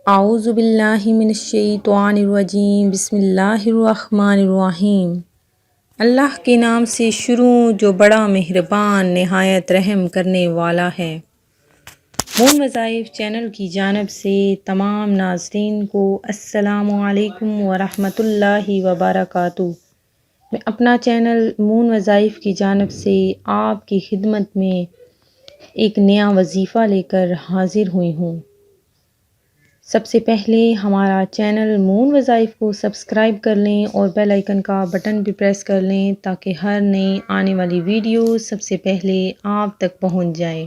اعوذ باللہ من الشیطان الرجیم بسم اللہ الرحمن الرحیم۔ اللہ کے نام سے شروع جو بڑا مہربان نہایت رحم کرنے والا ہے۔ مون وظائف چینل کی جانب سے تمام ناظرین کو السلام علیکم ورحمۃ اللہ وبرکاتہ۔ میں اپنا چینل مون وظائف کی جانب سے آپ کی خدمت میں ایک نیا وظیفہ لے کر حاضر ہوئی ہوں۔ سب سے پہلے ہمارا چینل مون وظائف کو سبسکرائب کر لیں اور بیل آئیکن کا بٹن بھی پریس کر لیں تاکہ ہر نئی آنے والی ویڈیو سب سے پہلے آپ تک پہنچ جائے۔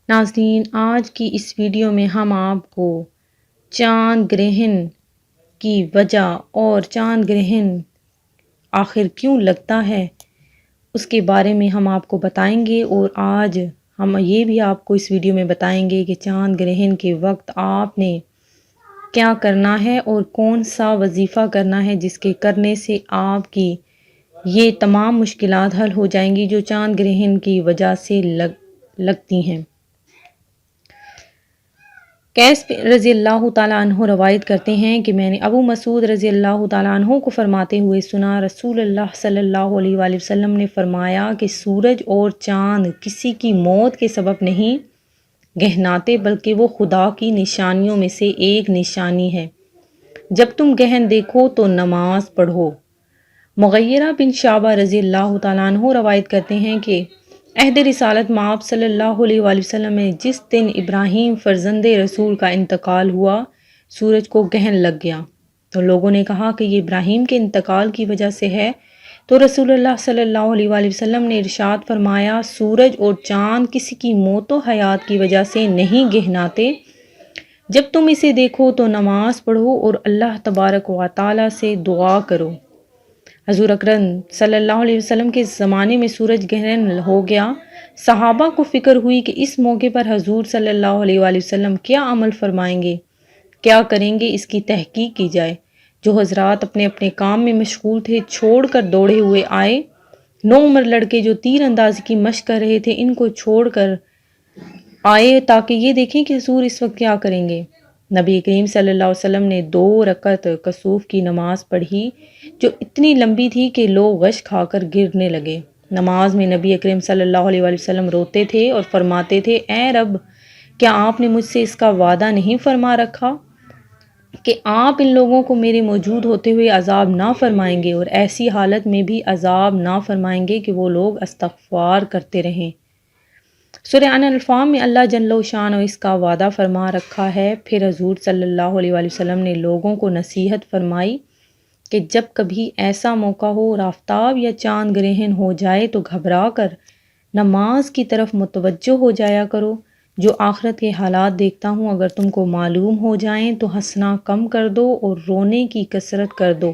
ناظرین، آج کی اس ویڈیو میں ہم آپ کو چاند گرہن کی وجہ اور چاند گرہن آخر کیوں لگتا ہے اس کے بارے میں ہم آپ کو بتائیں گے، اور آج ہم یہ بھی آپ کو اس ویڈیو میں بتائیں گے کہ چاند گرہن کے وقت آپ نے کیا کرنا ہے اور کون سا وظیفہ کرنا ہے جس کے کرنے سے آپ کی یہ تمام مشکلات حل ہو جائیں گی جو چاند گرہن کی وجہ سے لگتی ہیں۔ قیس رضی اللہ تعالیٰ عنہ روایت کرتے ہیں کہ میں نے ابو مسعود رضی اللہ تعالیٰ عنہ کو فرماتے ہوئے سنا، رسول اللہ صلی اللہ علیہ وآلہ وسلم نے فرمایا کہ سورج اور چاند کسی کی موت کے سبب نہیں گہناتے بلکہ وہ خدا کی نشانیوں میں سے ایک نشانی ہے۔ جب تم گہن دیکھو تو نماز پڑھو۔ مغیرہ بن شعبہ رضی اللہ تعالیٰ عنہ روایت کرتے ہیں کہ عہد رسالت مآب صلی اللہ علیہ وآلہ وسلم میں جس دن ابراہیم فرزند رسول کا انتقال ہوا، سورج کو گہن لگ گیا، تو لوگوں نے کہا کہ یہ ابراہیم کے انتقال کی وجہ سے ہے، تو رسول اللہ صلی اللہ علیہ وآلہ وسلم نے ارشاد فرمایا، سورج اور چاند کسی کی موت و حیات کی وجہ سے نہیں گہناتے، جب تم اسے دیکھو تو نماز پڑھو اور اللہ تبارک و تعالیٰ سے دعا کرو۔ حضور اکرم صلی اللہ علیہ وسلم کے زمانے میں سورج گرہن ہو گیا۔ صحابہ کو فکر ہوئی کہ اس موقع پر حضور صلی اللہ علیہ وآلہ وسلم کیا عمل فرمائیں گے، کیا کریں گے، اس کی تحقیق کی جائے۔ جو حضرات اپنے اپنے کام میں مشغول تھے چھوڑ کر دوڑے ہوئے آئے۔ 9 عمر لڑکے جو تیر اندازی کی مشق کر رہے تھے ان کو چھوڑ کر آئے تاکہ یہ دیکھیں کہ حضور اس وقت کیا کریں گے۔ نبی کریم صلی اللہ علیہ وسلم نے 2 رکعت کسوف کی نماز پڑھی جو اتنی لمبی تھی کہ لوگ غش کھا کر گرنے لگے۔ نماز میں نبی اکرم صلی اللہ علیہ وآلہ وسلم روتے تھے اور فرماتے تھے، اے رب، کیا آپ نے مجھ سے اس کا وعدہ نہیں فرما رکھا کہ آپ ان لوگوں کو میرے موجود ہوتے ہوئے عذاب نہ فرمائیں گے اور ایسی حالت میں بھی عذاب نہ فرمائیں گے کہ وہ لوگ استغفار کرتے رہیں۔ سورہ انفال میں اللہ جل شانہ اس کا وعدہ فرما رکھا ہے۔ پھر حضور صلی اللہ علیہ وآلہ وسلم نے لوگوں کو نصیحت فرمائی کہ جب کبھی ایسا موقع ہو اور آفتاب یا چاند گرہن ہو جائے تو گھبرا کر نماز کی طرف متوجہ ہو جایا کرو۔ جو آخرت کے حالات دیکھتا ہوں اگر تم کو معلوم ہو جائیں تو ہنسنا کم کر دو اور رونے کی کثرت کر دو۔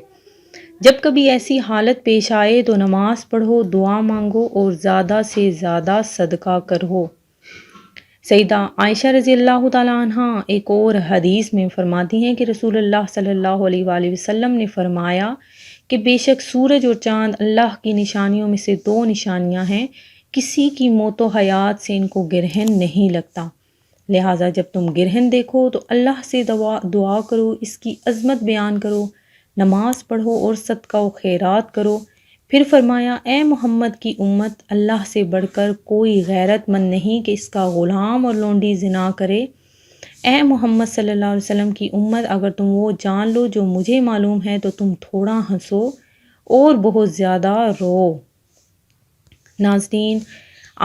جب کبھی ایسی حالت پیش آئے تو نماز پڑھو، دعا مانگو اور زیادہ سے زیادہ صدقہ کرو۔ سیدہ عائشہ رضی اللہ تعالیٰ عنہ ایک اور حدیث میں فرماتی ہیں کہ رسول اللہ صلی اللہ علیہ وآلہ وسلم نے فرمایا کہ بے شک سورج اور چاند اللہ کی نشانیوں میں سے 2 نشانیاں ہیں، کسی کی موت و حیات سے ان کو گرہن نہیں لگتا، لہٰذا جب تم گرہن دیکھو تو اللہ سے دعا کرو، اس کی عظمت بیان کرو، نماز پڑھو اور صدقہ و خیرات کرو۔ پھر فرمایا، اے محمد کی امت، اللہ سے بڑھ کر کوئی غیرت مند نہیں کہ اس کا غلام اور لونڈی زنا کرے۔ اے محمد صلی اللہ علیہ وسلم کی امت، اگر تم وہ جان لو جو مجھے معلوم ہے تو تم تھوڑا ہنسو اور بہت زیادہ رو۔ ناظرین،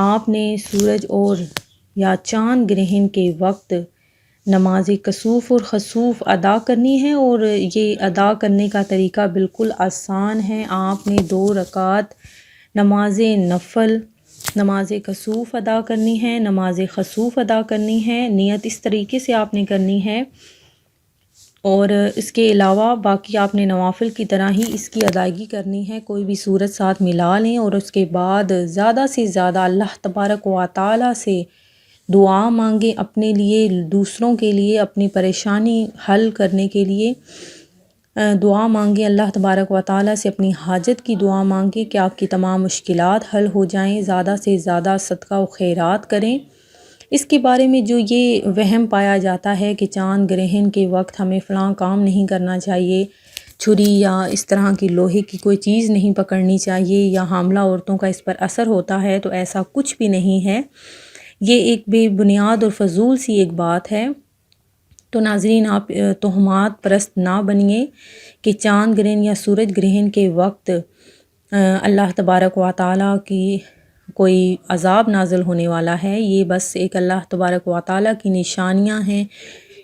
آپ نے سورج اور یا چاند گرہن کے وقت نماز کسوف اور خسوف ادا کرنی ہے، اور یہ ادا کرنے کا طریقہ بالکل آسان ہے۔ آپ نے 2 رکعت نماز نفل نماز کسوف ادا کرنی ہے، نماز خسوف ادا کرنی ہے۔ نیت اس طریقے سے آپ نے کرنی ہے، اور اس کے علاوہ باقی آپ نے نوافل کی طرح ہی اس کی ادائیگی کرنی ہے۔ کوئی بھی صورت ساتھ ملا لیں اور اس کے بعد زیادہ سے زیادہ اللہ تبارک و تعالیٰ سے دعا مانگیں، اپنے لیے، دوسروں کے لیے، اپنی پریشانی حل کرنے کے لیے دعا مانگیں، اللہ تبارک و تعالیٰ سے اپنی حاجت کی دعا مانگیں کہ آپ کی تمام مشکلات حل ہو جائیں۔ زیادہ سے زیادہ صدقہ و خیرات کریں۔ اس کے بارے میں جو یہ وہم پایا جاتا ہے کہ چاند گرہن کے وقت ہمیں فلاں کام نہیں کرنا چاہیے، چھری یا اس طرح کی لوہے کی کوئی چیز نہیں پکڑنی چاہیے، یا حاملہ عورتوں کا اس پر اثر ہوتا ہے، تو ایسا کچھ بھی نہیں ہے۔ یہ ایک بے بنیاد اور فضول سی ایک بات ہے۔ تو ناظرین، آپ توہمات پرست نہ بنیے کہ چاند گرہن یا سورج گرہن کے وقت اللہ تبارک و تعالیٰ کی کوئی عذاب نازل ہونے والا ہے۔ یہ بس ایک اللہ تبارک و تعالیٰ کی نشانیاں ہیں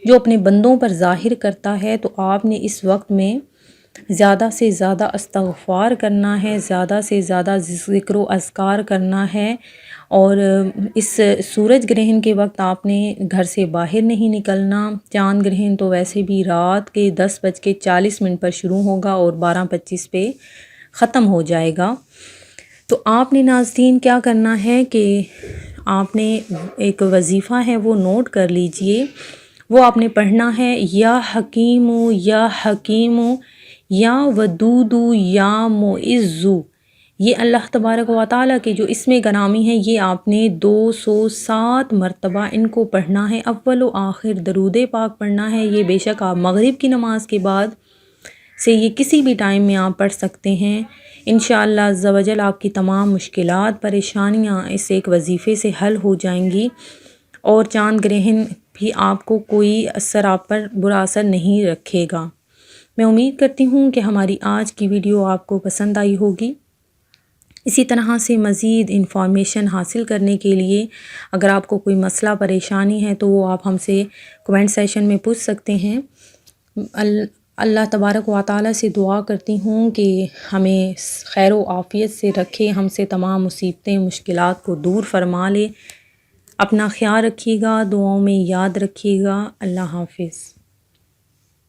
جو اپنے بندوں پر ظاہر کرتا ہے۔ تو آپ نے اس وقت میں زیادہ سے زیادہ استغفار کرنا ہے، زیادہ سے زیادہ ذکر و اذکار کرنا ہے، اور اس سورج گرہن کے وقت آپ نے گھر سے باہر نہیں نکلنا۔ چاند گرہن تو ویسے بھی رات کے 10:40 پر شروع ہوگا اور 12:25 پہ ختم ہو جائے گا۔ تو آپ نے ناظرین کیا کرنا ہے کہ آپ نے ایک وظیفہ ہے وہ نوٹ کر لیجئے، وہ آپ نے پڑھنا ہے، یا حکیم یا حکیم یا ودود یا معز۔ یہ اللہ تبارک و تعالیٰ کے جو اسم گرامی ہیں، یہ آپ نے 207 مرتبہ ان کو پڑھنا ہے۔ اول و آخر درود پاک پڑھنا ہے۔ یہ بے شک آپ مغرب کی نماز کے بعد سے یہ کسی بھی ٹائم میں آپ پڑھ سکتے ہیں۔ انشاءاللہ عز و جل آپ کی تمام مشکلات، پریشانیاں اس ایک وظیفے سے حل ہو جائیں گی، اور چاند گرہن بھی آپ کو کوئی اثر، آپ پر برا اثر نہیں رکھے گا۔ میں امید کرتی ہوں کہ ہماری آج کی ویڈیو آپ کو پسند آئی ہوگی۔ اسی طرح سے مزید انفارمیشن حاصل کرنے کے لیے اگر آپ کو کوئی مسئلہ پریشانی ہے تو وہ آپ ہم سے کمنٹ سیشن میں پوچھ سکتے ہیں۔ اللہ تبارک و تعالیٰ سے دعا کرتی ہوں کہ ہمیں خیر و عافیت سے رکھے، ہم سے تمام مصیبتیں، مشکلات کو دور فرما لے۔ اپنا خیال رکھیے گا، دعاؤں میں یاد رکھیے گا۔ اللہ حافظ۔